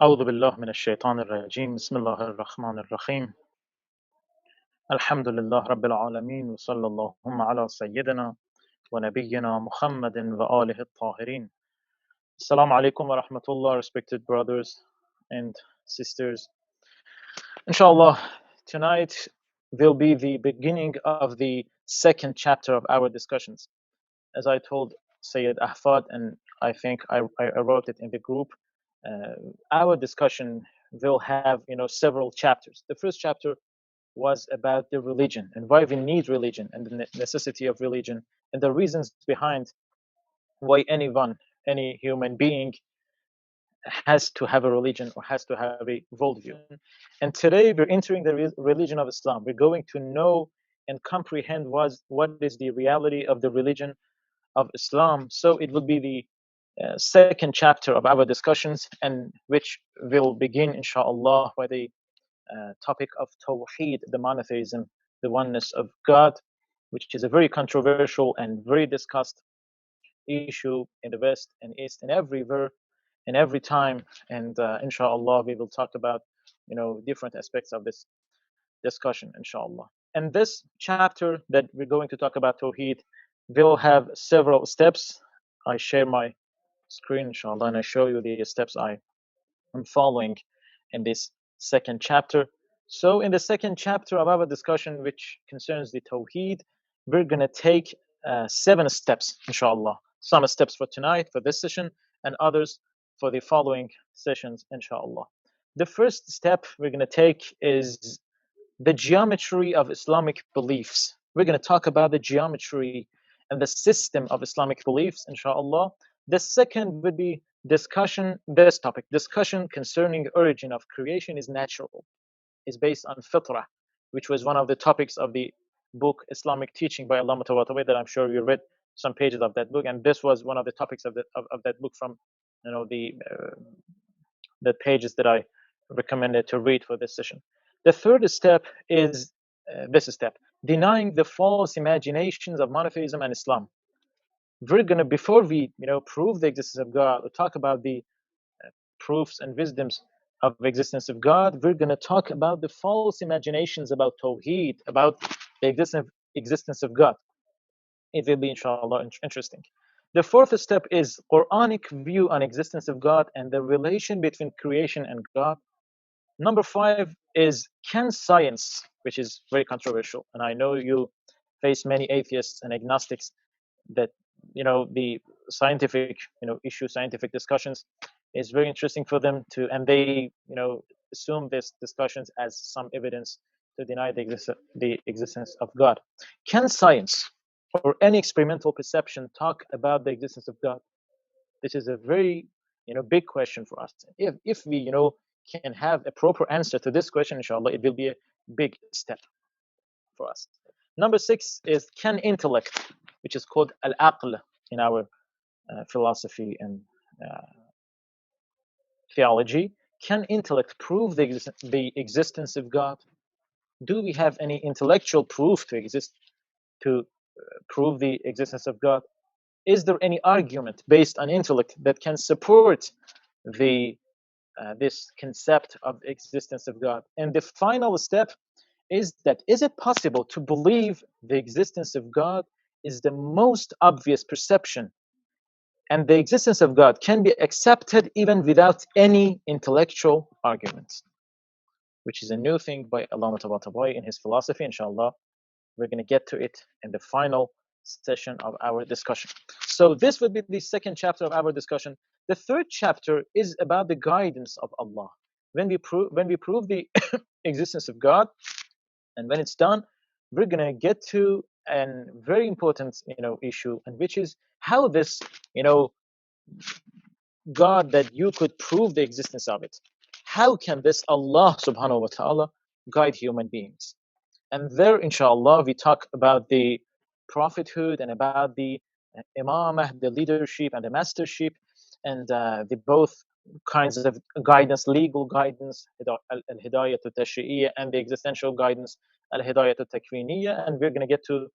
أعوذ بالله من الشيطان الرجيم بسم الله الرحمن الرحيم الحمد لله رب العالمين وصلى اللهم على سيدنا ونبينا محمد وآله الطاهرين. Assalamu alaikum wa rahmatullah, respected brothers and sisters. Inshallah, tonight will be the beginning of the second chapter of our discussions. As I told Sayyid Ahfad, and I think I wrote it in the group, our discussion will have several chapters. The first chapter was about the religion and why we need religion and the necessity of religion and the reasons behind why any human being has to have a religion or has to have a worldview. And today we're entering the religion of Islam. We're going to know and comprehend what is the reality of the religion of Islam. So it will be the second chapter of our discussions, and which will begin, inshallah, by the topic of Tawheed, the monotheism, the oneness of God, which is a very controversial and very discussed issue in the West and East and everywhere and every time. And inshallah, we will talk about different aspects of this discussion, inshallah. And this chapter that we're going to talk about Tawheed will have several steps. I share my screen, inshallah, and I show you the steps I am following in this second chapter. So in the second chapter of our discussion, which concerns the Tawheed, we're going to take 7 steps, inshallah. Some steps for tonight, for this session, and others for the following sessions, inshallah. The first step we're going to take is the geometry of Islamic beliefs. We're going to talk about the geometry and the system of Islamic beliefs, inshallah. The second would be discussion concerning origin of creation is natural, is based on Fitrah, which was one of the topics of the book Islamic Teaching by Allama Tabatabai, that I'm sure you read some pages of that book, and this was one of the topics of that book from the pages that I recommended to read for this session. The third step is this step, denying the false imaginations of monotheism and Islam. We're gonna, before we prove the existence of God or talk about the proofs and wisdoms of existence of God, we're gonna talk about the false imaginations about Tawheed, about the existence of God. It will be, inshallah, interesting. The fourth step is Quranic view on existence of God and the relation between creation and God. Number 5 is, can science, which is very controversial, and I know you face many atheists and agnostics that the scientific scientific discussions is very interesting for them to, and they assume these discussions as some evidence to deny the existence of God. Can science or any experimental perception talk about the existence of God? This is a very big question for us. If we can have a proper answer to this question, inshallah, it will be a big step for us. Number 6 is, can intellect, which is called al-aql in our philosophy and theology, can intellect prove the existence of God? Do we have any intellectual proof to prove the existence of God? Is there any argument based on intellect that can support the this concept of existence of God? And the final step is that, is it possible to believe the existence of God is the most obvious perception, and the existence of God can be accepted even without any intellectual arguments, which is a new thing by Allama Tabatabai in his philosophy. Inshallah, we're going to get to it in the final session of our discussion. So this would be the second chapter of our discussion. The third chapter is about the guidance of Allah. When we prove the existence of God, and when it's done, we're going to get to a very important issue, and which is how this God that you could prove the existence of it, how can this Allah subhanahu wa ta'ala guide human beings? And there, inshallah, we talk about the prophethood and about the imamah, the leadership and the mastership, and the both kinds of guidance, legal guidance, al-hidayah al-tashri'iyya, and the existential guidance, al-hidayah al-takwiniyya, and we're going to get to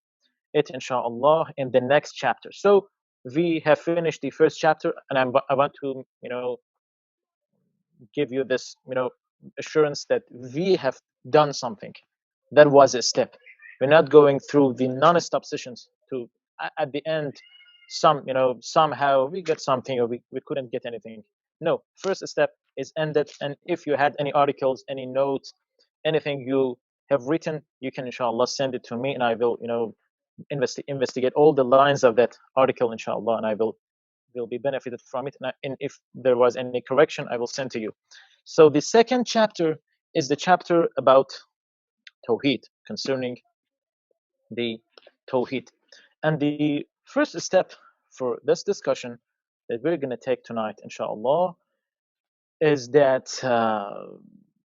it, inshallah, in the next chapter. So we have finished the first chapter, and I want to give you this, assurance that we have done something. That was a step. We're not going through the non-stop sessions to at the end, somehow we get something or we couldn't get anything. No, first step is ended. And if you had any articles, any notes, anything you have written, you can inshallah send it to me, and I will, investigate all the lines of that article, inshallah, and I will be benefited from it. And if there was any correction, I will send to you. So the second chapter is the chapter about Tawheed, concerning the Tawheed. And the first step for this discussion that we're going to take tonight, inshallah, is that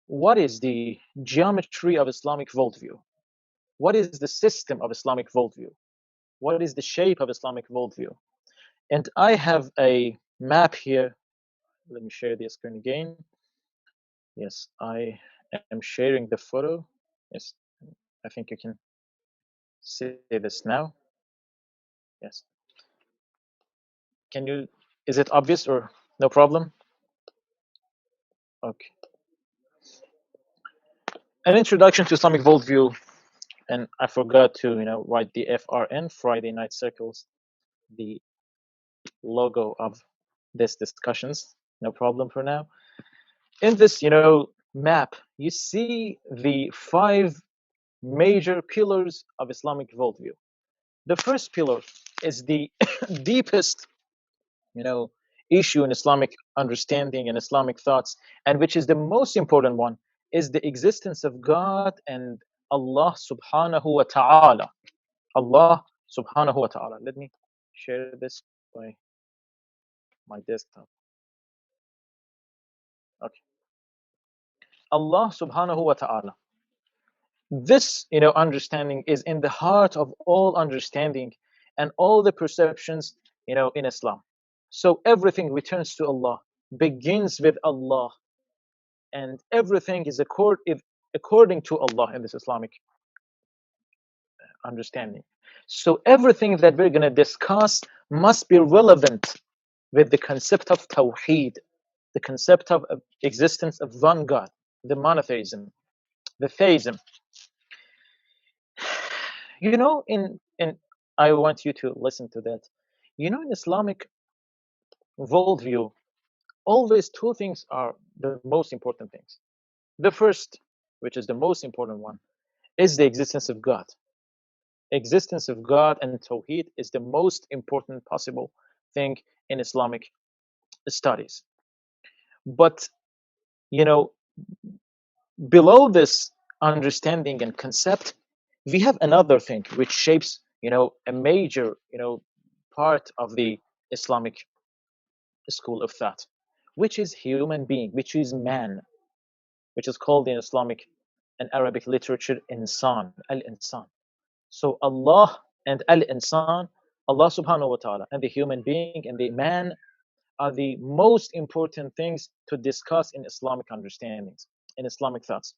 what is the geometry of Islamic worldview? What is the system of Islamic worldview? What is the shape of Islamic worldview? And I have a map here. Let me share the screen again. Yes, I am sharing the photo. Yes, I think you can see this now. Yes. Can you, is it obvious or no problem? Okay. An introduction to Islamic worldview, and I forgot to, write the FRN, Friday Night Circles, the logo of this discussions. No problem for now. In this, map, you see the 5 major pillars of Islamic worldview. The first pillar is the deepest, issue in Islamic understanding and Islamic thoughts, and which is the most important one, is the existence of God and Allah subhanahu wa ta'ala. Allah subhanahu wa ta'ala. Let me share this by my desktop. Okay. Allah subhanahu wa ta'ala. This, understanding is in the heart of all understanding and all the perceptions, in Islam. So everything returns to Allah, begins with Allah, and everything is according to Allah in this Islamic understanding. So everything that we're going to discuss must be relevant with the concept of Tawheed, the concept of existence of one God, the monotheism, the theism. In I want you to listen to that. In Islamic worldview, always 2 things are the most important things. The first, which is the most important one, is the existence of God. Existence of God and Tawheed is the most important possible thing in Islamic studies. But, below this understanding and concept, we have another thing which shapes, a major, part of the Islamic school of thought, which is human being, which is man, which is called in Islamic and Arabic literature insan, al-insan. So Allah and al-insan, Allah subhanahu wa ta'ala, and the human being and the man are the most important things to discuss in Islamic understandings, in Islamic thoughts.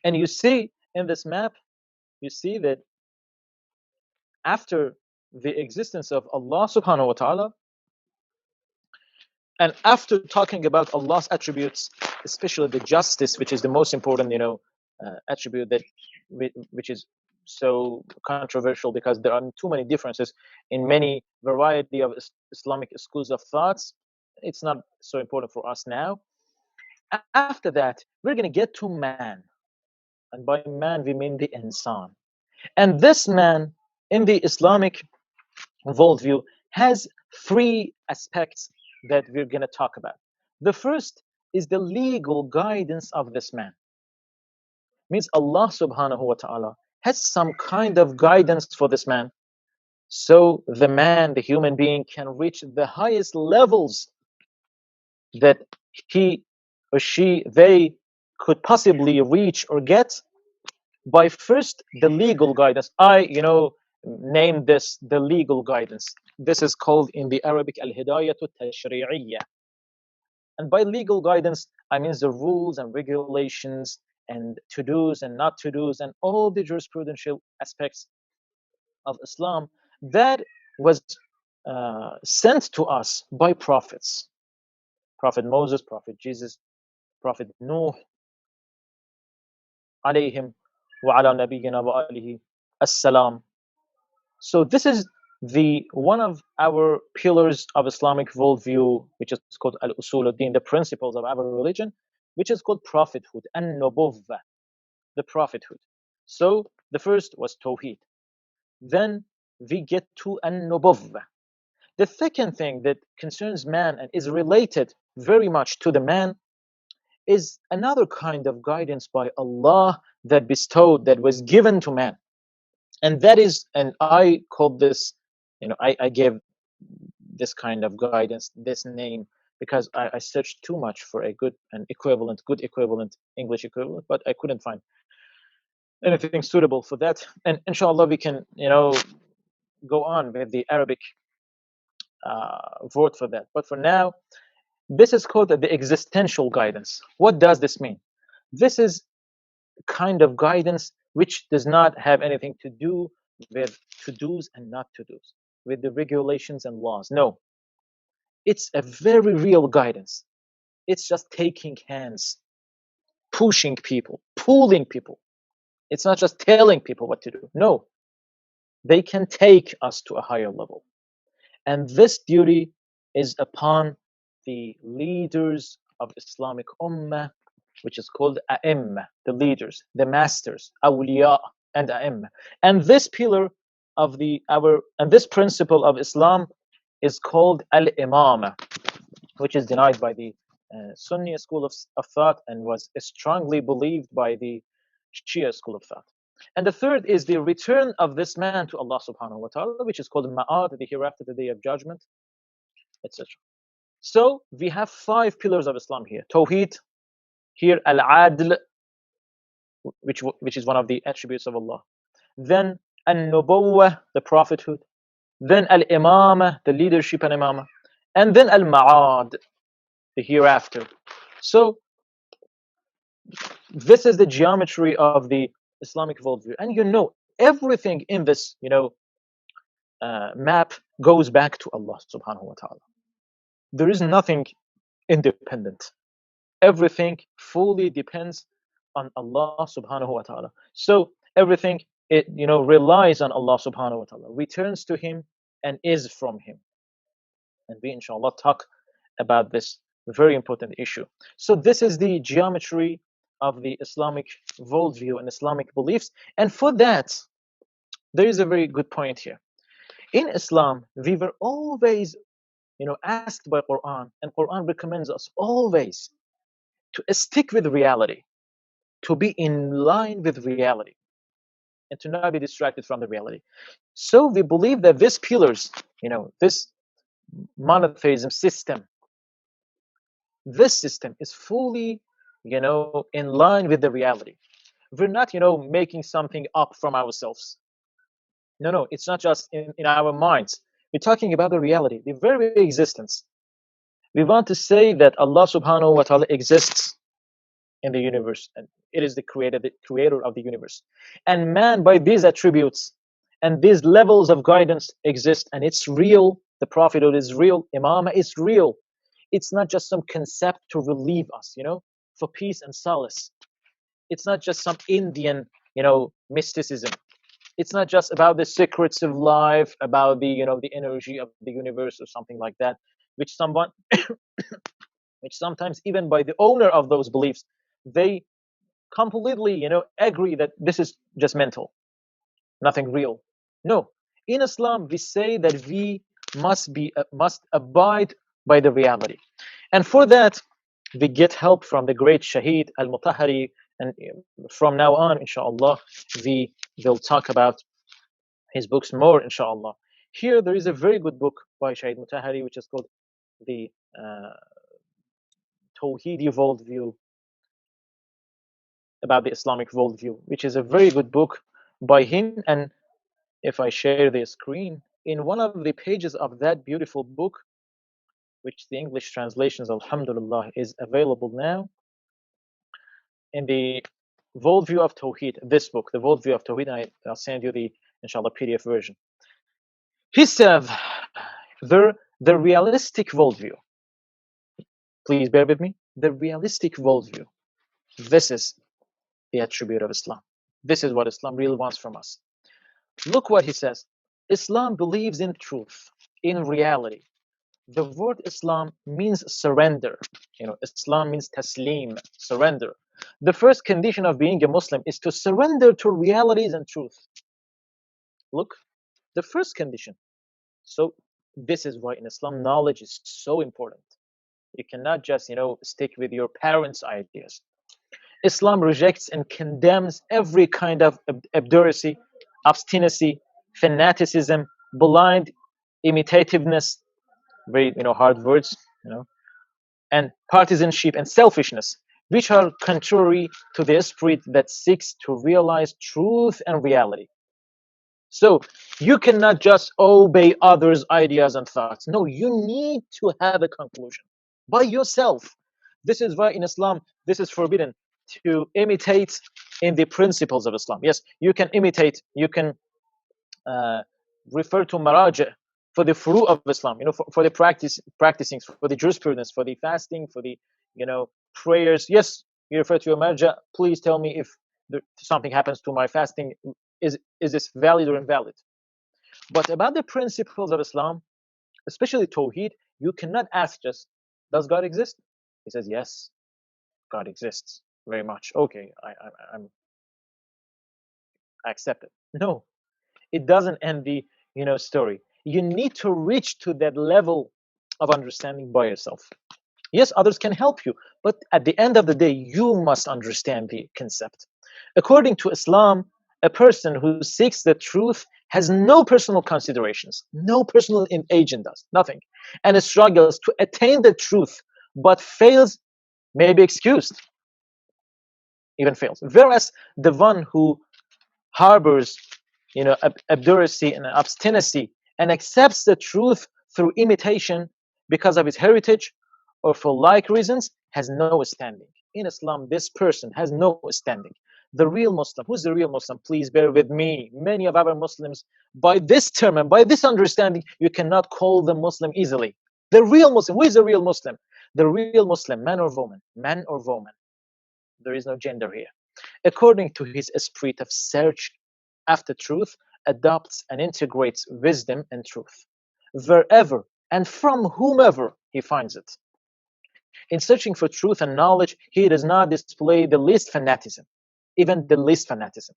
And you see in this map, you see that after the existence of Allah subhanahu wa ta'ala, and after talking about Allah's attributes, especially the justice, which is the most important, attribute that which is so controversial because there are too many differences in many variety of Islamic schools of thoughts. It's not so important for us now. After that, we're going to get to man. And by man, we mean the insan. And this man in the Islamic worldview has 3 aspects that we're going to talk about. The first is the legal guidance of this man. Means Allah subhanahu wa ta'ala has some kind of guidance for this man. So the man, the human being, can reach the highest levels that he or she, they could possibly reach or get by first the legal guidance. I, name this the legal guidance. This is called in the Arabic al-hidayatu tashri'iyya. And by legal guidance, I mean the rules and regulations and to-dos and not to-dos and all the jurisprudential aspects of Islam that was sent to us by prophets. Prophet Moses, Prophet Jesus, Prophet Nuh, alayhim wa ala nabiyyina wa alihi assalam. So this is the one of our pillars of Islamic worldview, which is called al-usul ad-din, the principles of our religion, which is called prophethood and nubuwwah, the prophethood. So the first was tawheed. Then we get to an-nubuwwah. The second thing that concerns man and is related very much to the man is another kind of guidance by Allah that bestowed, that was given to man. And that is, and I called this, I gave this kind of guidance, this name, because I searched too much for a good equivalent, English equivalent, but I couldn't find anything suitable for that. And inshallah, we can, go on with the Arabic word for that. But for now, this is called the existential guidance. What does this mean? This is kind of guidance which does not have anything to do with to-dos and not to-dos, with the regulations and laws. No, it's a very real guidance. It's just taking hands, pushing people, pulling people. It's not just telling people what to do. No, they can take us to a higher level. And this duty is upon the leaders of Islamic Ummah, which is called A'imma, the leaders, the masters, awliya and A'imma. And this pillar of this principle of Islam is called al-imama, which is denied by the Sunni school of thought and was strongly believed by the Shia school of thought. And the third is the return of this man to Allah subhanahu wa ta'ala, which is called Ma'ad, the hereafter, the day of judgment, etc. So we have 5 pillars of Islam here. Tawheed, here Al-Adl, which is one of the attributes of Allah. Then An-Nubuwwah, the prophethood. Then Al-Imama, the leadership and Imama. And then Al-Ma'ad, the hereafter. So this is the geometry of the Islamic worldview. And everything in this, map goes back to Allah subhanahu wa ta'ala. There is nothing independent. Everything fully depends on Allah subhanahu wa ta'ala. So everything, relies on Allah subhanahu wa ta'ala, returns to Him and is from Him. And we inshallah talk about this very important issue. So this is the geometry of the Islamic worldview and Islamic beliefs. And for that, there is a very good point here. In Islam, we were always, asked by Qur'an, and Qur'an recommends us always to stick with reality, to be in line with reality, and to not be distracted from the reality. So we believe that these pillars, this monotheism system, this system is fully, in line with the reality. We're not, making something up from ourselves. No, it's not just in our minds. We're talking about the reality, the very existence. We want to say that Allah subhanahu wa ta'ala exists in the universe, and it is the creator of the universe. And man, by these attributes and these levels of guidance, exist, and it's real. The prophethood is real. Imama is real. It's not just some concept to relieve us, for peace and solace. It's not just some Indian, mysticism. It's not just about the secrets of life, about the, the energy of the universe or something like that, which sometimes even by the owner of those beliefs, they completely, agree that this is just mental, nothing real. No, in Islam we say that we must abide by the reality, and for that we get help from the great Shaheed al-Mutahhari. And from now on, inshallah, we will talk about his books more, inshallah. Here there is a very good book by Shaheed Mutahhari, which is called the Tawheedi Worldview, about the Islamic worldview, which is a very good book by him. And if I share the screen, in one of the pages of that beautiful book, which the English translations, alhamdulillah, is available now, in the Worldview of Tawheed, this book, the Worldview of Tawheed, and I'll send you the, inshallah, PDF version. He said, the realistic worldview, Please bear with me. The realistic worldview. This is the attribute of Islam. This is what Islam really wants from us. Look what he says. Islam believes in truth, in reality. The word Islam means surrender. Islam means taslim, surrender. The first condition of being a Muslim is to surrender to realities and truth. Look, the first condition. So this is why in Islam knowledge is so important. You cannot just, stick with your parents' ideas. Islam rejects and condemns every kind of obduracy, obstinacy, fanaticism, blind imitativeness, very hard words, and partisanship and selfishness, which are contrary to the spirit that seeks to realize truth and reality. So you cannot just obey others' ideas and thoughts. No, you need to have a conclusion by yourself. This is why in Islam, this is forbidden, to imitate in the principles of Islam. Yes, you can imitate, you can refer to maraja for the furu of Islam, for the practicing, for the jurisprudence, for the fasting, for the, prayers. Yes, you refer to a maraja. Please tell me if something happens to my fasting. Is this valid or invalid? But about the principles of Islam, especially Tawheed, you cannot ask just, does God exist? He says, yes, God exists very much. Okay, I accept it. No, it doesn't end the story. You need to reach to that level of understanding by yourself. Yes, others can help you, but at the end of the day, you must understand the concept. According to Islam, a person who seeks the truth has no personal considerations, no personal agendas, nothing, and struggles to attain the truth, but fails, may be excused, even fails. Whereas the one who harbors, obduracy and obstinacy and accepts the truth through imitation because of his heritage or for like reasons, has no standing. In Islam, this person has no standing. The real Muslim, who's the real Muslim? Please bear with me. Many of our Muslims, by this term and by this understanding, you cannot call them Muslim easily. The real Muslim, who is the real Muslim? The real Muslim, man or woman, man or woman. There is no gender here. According to his spirit of search after truth, adopts and integrates wisdom and truth, wherever and from whomever he finds it. In searching for truth and knowledge, he does not display the least fanaticism, even the least fanaticism,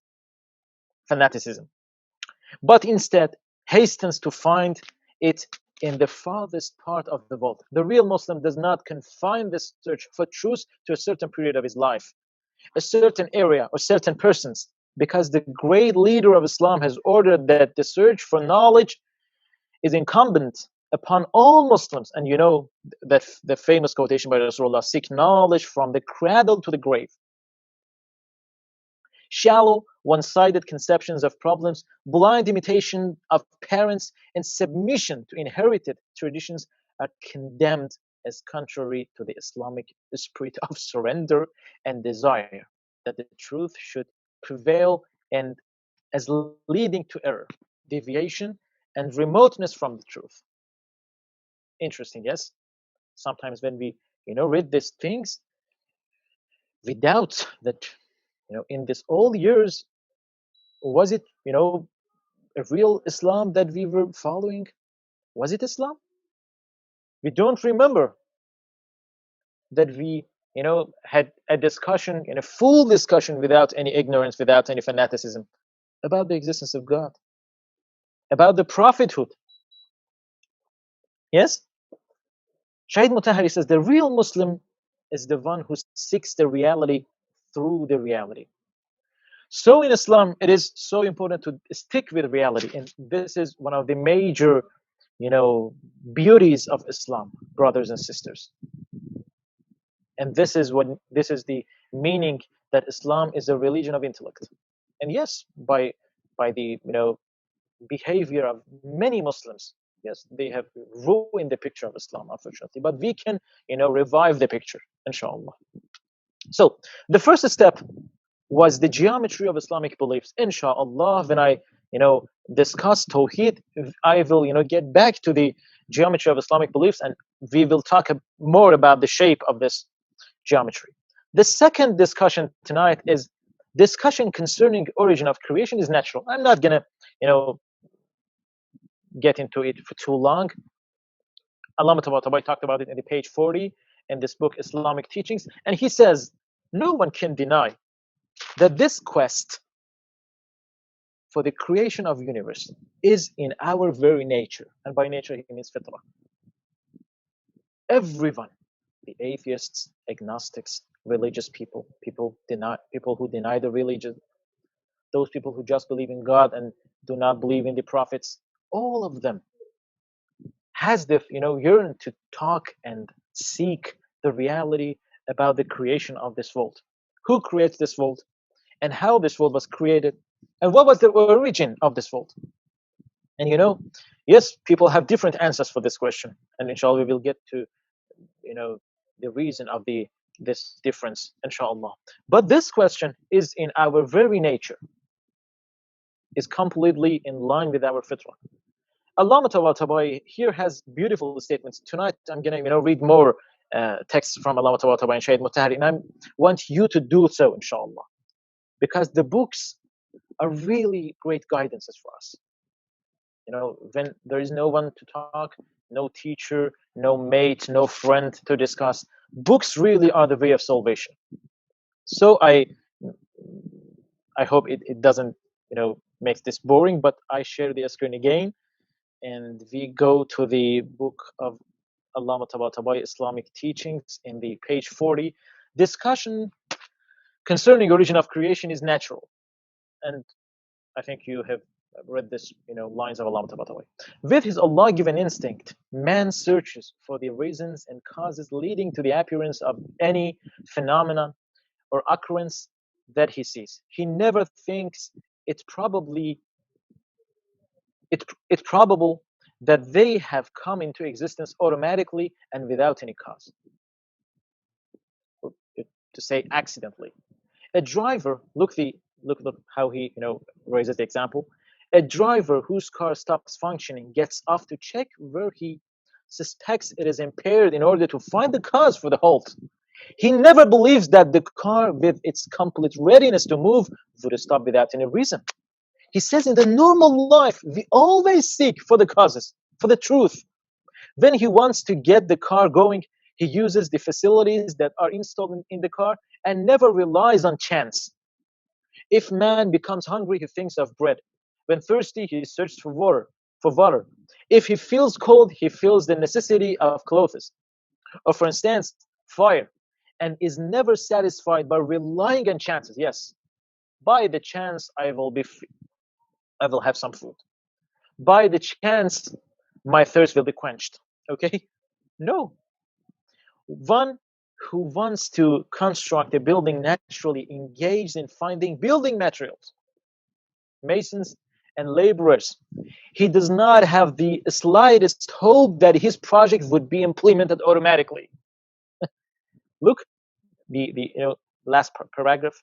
but instead hastens to find it in the farthest part of the world. The real Muslim does not confine the search for truth to a certain period of his life, a certain area or certain persons, because the great leader of Islam has ordered that the search for knowledge is incumbent upon all Muslims. And that the famous quotation by Rasulullah, seek knowledge from the cradle to the grave. Shallow, one-sided conceptions of problems, blind imitation of parents, and submission to inherited traditions are condemned as contrary to the Islamic spirit of surrender and desire that the truth should prevail, and as leading to error, deviation, and remoteness from the truth. Interesting, yes? Sometimes when we, read these things, we doubt that, in this all years, was it, a real Islam that we were following? Was it Islam? We don't remember that we, had a discussion, a full discussion without any ignorance, without any fanaticism about the existence of God, about the prophethood. Yes? Shahid Mutahari says the real Muslim is the one who seeks the reality through the reality. So in Islam, it is so important to stick with reality. And this is one of the major, beauties of Islam, brothers and sisters. And this is the meaning that Islam is a religion of intellect. And yes, by the, behavior of many Muslims, yes, they have ruined the picture of Islam, unfortunately. But we can, revive the picture, inshallah. So the first step was the geometry of Islamic beliefs. Inshallah, when I, discuss Tawheed, I will, get back to the, geometry of Islamic beliefs, and we will talk more about the shape of this geometry. The second discussion tonight is discussion concerning origin of creation is natural. I'm not gonna, get into it for too long. Allama Tabatabai talked about it in the page 40 in this book, Islamic Teachings, and he says, no one can deny that this quest for the creation of universe is in our very nature, and by nature he means fitrah. Everyone, the atheists, agnostics, religious people, people who deny the religion, those people who just believe in God and do not believe in the prophets, all of them has the yearn to talk and seek the reality about the creation of this world. Who creates this world, and how this world was created, and what was the origin of this world? And yes, people have different answers for this question, and inshallah we will get to the reason of this difference, inshallah. But this question is in our very nature, is completely in line with our fitrah. Allama Tabatabai here has beautiful statements. Tonight I'm gonna read more texts from Allama Tabatabai and Shaykh Mutahari, and I want you to do so, inshallah, because the books are really great guidances for us. When there is no one to talk, no teacher, no mate, no friend to discuss, books really are the way of salvation. So I hope it doesn't makes this boring, but I share the screen again, and we go to the book of Allama Tabatabai, Islamic Teachings, in the page 40. Discussion concerning origin of creation is natural, and I think you have read this, lines of Allama Tabatabai. With his Allah-given instinct, man searches for the reasons and causes leading to the appearance of any phenomenon or occurrence that he sees. He never thinks it's probable that they have come into existence automatically and without any cause, or to say accidentally. A driver, look how he raises the example. A driver whose car stops functioning gets off to check where he suspects it is impaired in order to find the cause for the halt. He never believes that the car, with its complete readiness to move, would stop without any reason. He says in the normal life, we always seek for the causes, for the truth. When he wants to get the car going, he uses the facilities that are installed in the car and never relies on chance. If man becomes hungry, he thinks of bread. When thirsty, he searches for water. If he feels cold, he feels the necessity of clothes, or for instance, fire, and is never satisfied by relying on chances. Yes, by the chance I will have some food. By the chance my thirst will be quenched. Okay? No. One who wants to construct a building naturally engaged in finding building materials, masons and laborers. He does not have the slightest hope that his project would be implemented automatically. Look, the last paragraph.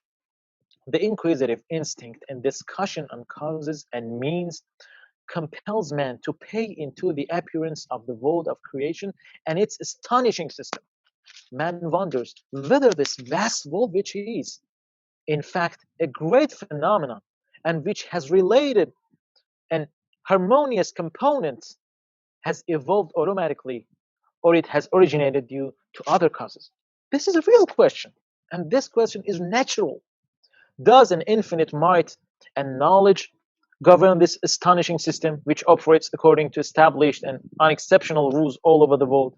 The inquisitive instinct and discussion on causes and means compels man to pay into the appearance of the world of creation and its astonishing system. Man wonders whether this vast world, which is, in fact, a great phenomenon and which has related and harmonious components, has evolved automatically, or it has originated due to other causes. This is a real question, and this question is natural. Does an infinite might and knowledge govern this astonishing system, which operates according to established and unexceptional rules all over the world,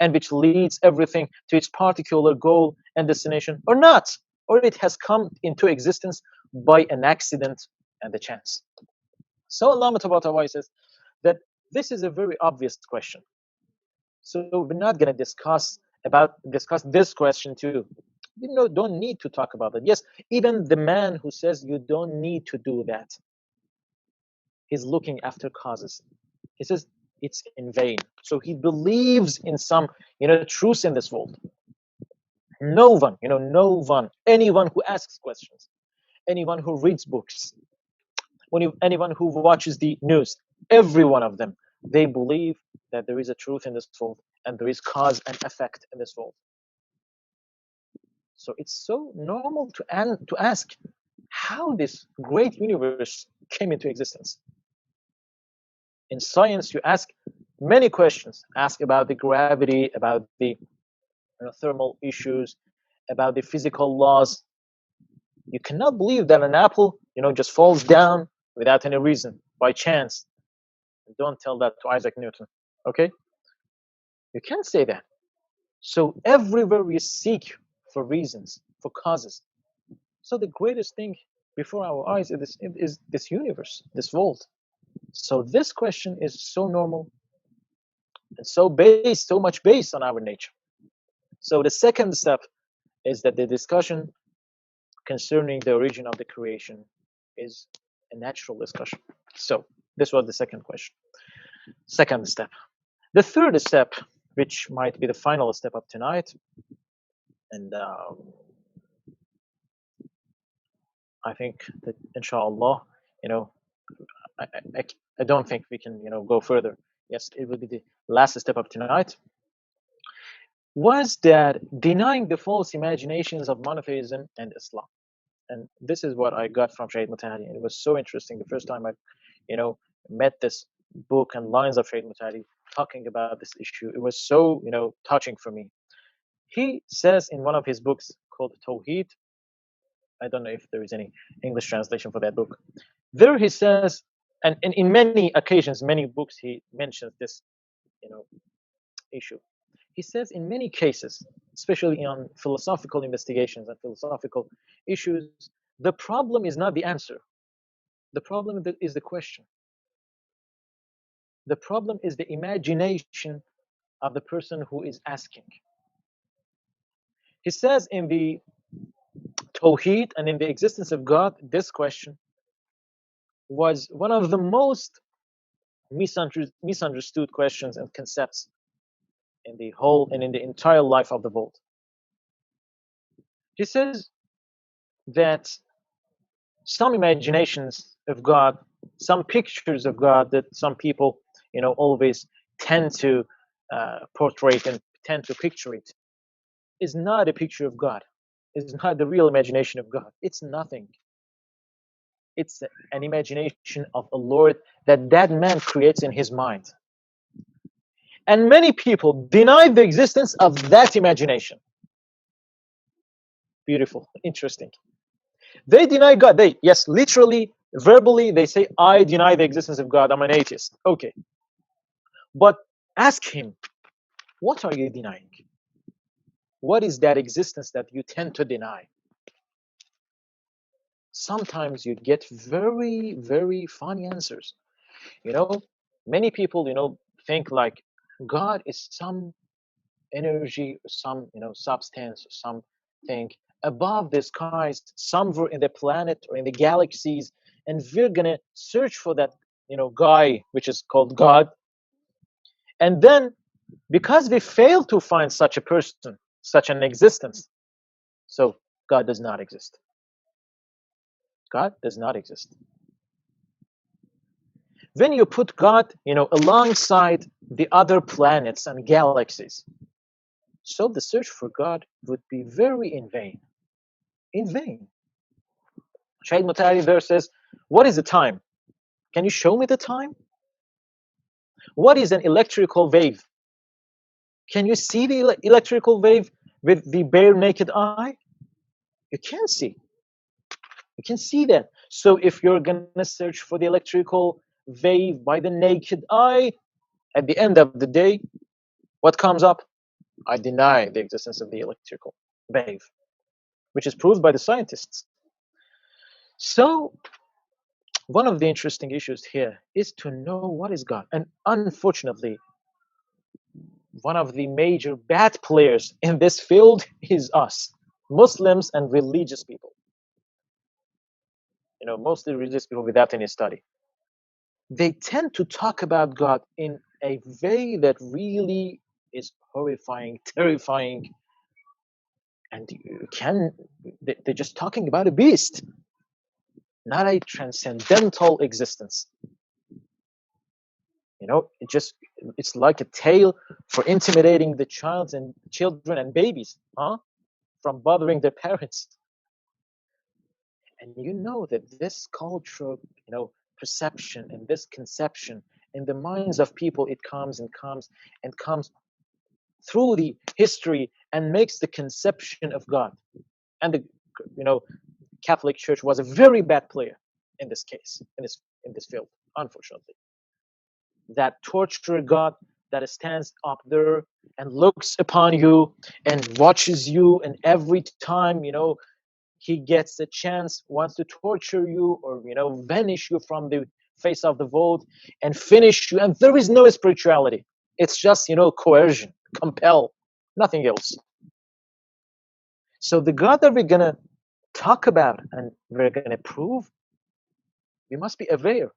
and which leads everything to its particular goal and destination, or not? Or it has come into existence by an accident and a chance? So Allama Tabatabai says that this is a very obvious question. So we're not going to discuss this question too. Don't need to talk about it. Yes, even the man who says you don't need to do that, he's looking after causes. He says it's in vain. So he believes in some, truth in this world. No one, anyone who asks questions, anyone who reads books, anyone who watches the news, every one of them They believe that there is a truth in this world and there is cause and effect in this world. So it's so normal to ask how this great universe came into existence. In science, you ask many questions. Ask about the gravity, about the thermal issues, about the physical laws. You cannot believe that an apple, just falls down without any reason, by chance. Don't tell that to Isaac Newton, okay? You can't say that. So everywhere we seek for reasons, for causes. So the greatest thing before our eyes is this universe, this world. So this question is so normal and so much based on our nature. So the second step is that the discussion concerning the origin of the creation is a natural discussion. So this was the second question. Second step. The third step, which might be the final step of tonight, and I think that inshallah, I don't think we can go further. Yes, it will be the last step of tonight. Was that denying the false imaginations of monotheism and Islam? And this is what I got from Shaykh Mutahari. It was so interesting. The first time I, met this book and lines of Shaykh Mutahari talking about this issue, it was so, touching for me. He says in one of his books called Tawheed, I don't know if there is any English translation for that book. There he says, and in many occasions, many books, he mentions this, issue. He says in many cases, especially on philosophical investigations and philosophical issues, the problem is not the answer. The problem is the question. The problem is the imagination of the person who is asking. He says in the Tawheed and in the existence of God, this question was one of the most misunderstood questions and concepts in the whole and in the entire life of the world. He says that some imaginations of God, some pictures of God that some people, always tend to portray and tend to picture it, is not a picture of God. It's not the real imagination of God. It's nothing. It's an imagination of a Lord that man creates in his mind. And many people deny the existence of that imagination. Beautiful, interesting. They deny God. Yes, literally, verbally, they say, I deny the existence of God. I'm an atheist. Okay. But ask him, what are you denying? What is that existence that you tend to deny? Sometimes you get very, very funny answers. Many people, think like God is some energy, some, substance, something above the skies, somewhere in the planet or in the galaxies, and we're gonna search for that, guy, which is called God. And then, because we fail to find such a person, such an existence, so God does not exist. God does not exist. When you put God, alongside the other planets and galaxies, so the search for God would be very in vain. In vain. Shaykh Mutahari there says, what is the time? Can you show me the time? What is an electrical wave? Can you see the electrical wave with the bare naked eye? You can't see. You can see that. So if you're gonna search for the electrical wave by the naked eye, at the end of the day, what comes up? I deny the existence of the electrical wave, which is proved by the scientists. So one of the interesting issues here is to know what is God. And unfortunately, one of the major bad players in this field is us, Muslims and religious people. Mostly religious people without any study. They tend to talk about God in a way that really is horrifying, terrifying, and they're just talking about a beast, not a transcendental existence. It's like a tale for intimidating the children and babies, from bothering their parents. And that this cultural, perception and this conception in the minds of people, it comes and comes and comes through the history and makes the conception of God. And the Catholic Church was a very bad player in this case, in this field, unfortunately. That torture God that stands up there and looks upon you and watches you, and every time he gets a chance, wants to torture you or vanish you from the face of the world and finish you. And there is no spirituality. It's just coercion, compel, nothing else. So the God that we're gonna talk about and we're gonna prove, we must be aware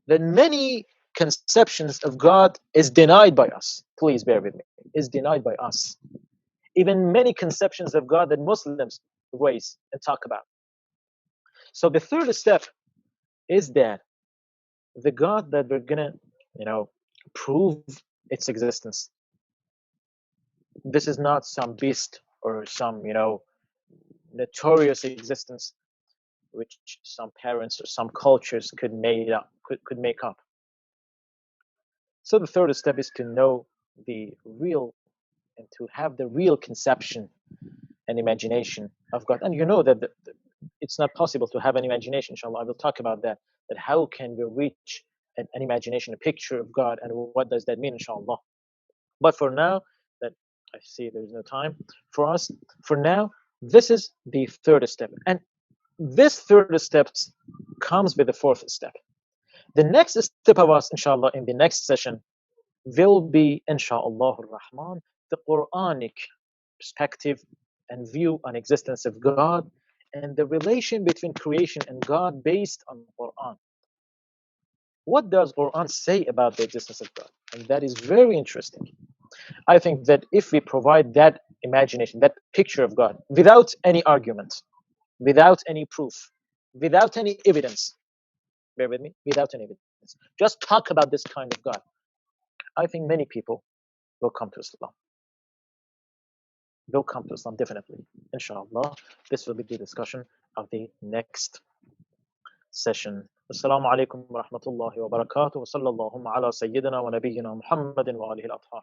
that many conceptions of God is denied by us. Please bear with me. Is denied by us. Even many conceptions of God that Muslims raise and talk about. So the third step is that the God that we're gonna, prove its existence. This is not some beast or some, notorious existence which some parents or some cultures could make up. So the third step is to know the real and to have the real conception and imagination of God. And that it's not possible to have an imagination, inshallah. I will talk about that. That how can we reach an imagination, a picture of God, and what does that mean, inshallah. But for now, that I see there's no time for us. For now, this is the third step. And this third step comes with the fourth step. The next step of us, inshallah, in the next session will be, inshallah ar-Rahman, the Quranic perspective and view on existence of God and the relation between creation and God based on Quran. What does Quran say about the existence of God? And that is very interesting. I think that if we provide that imagination, that picture of God, without any argument, without any proof, without any evidence, bear with me, without any evidence, just talk about this kind of God, I think many people will come to Islam. They'll come to Islam, definitely. Inshallah, this will be the discussion of the next session. Assalamu alaikum wa rahmatullahi wa barakatuh. Wa sallallahu ala sayyidina wa nabiyyina Muhammadin wa alihi al-athhar.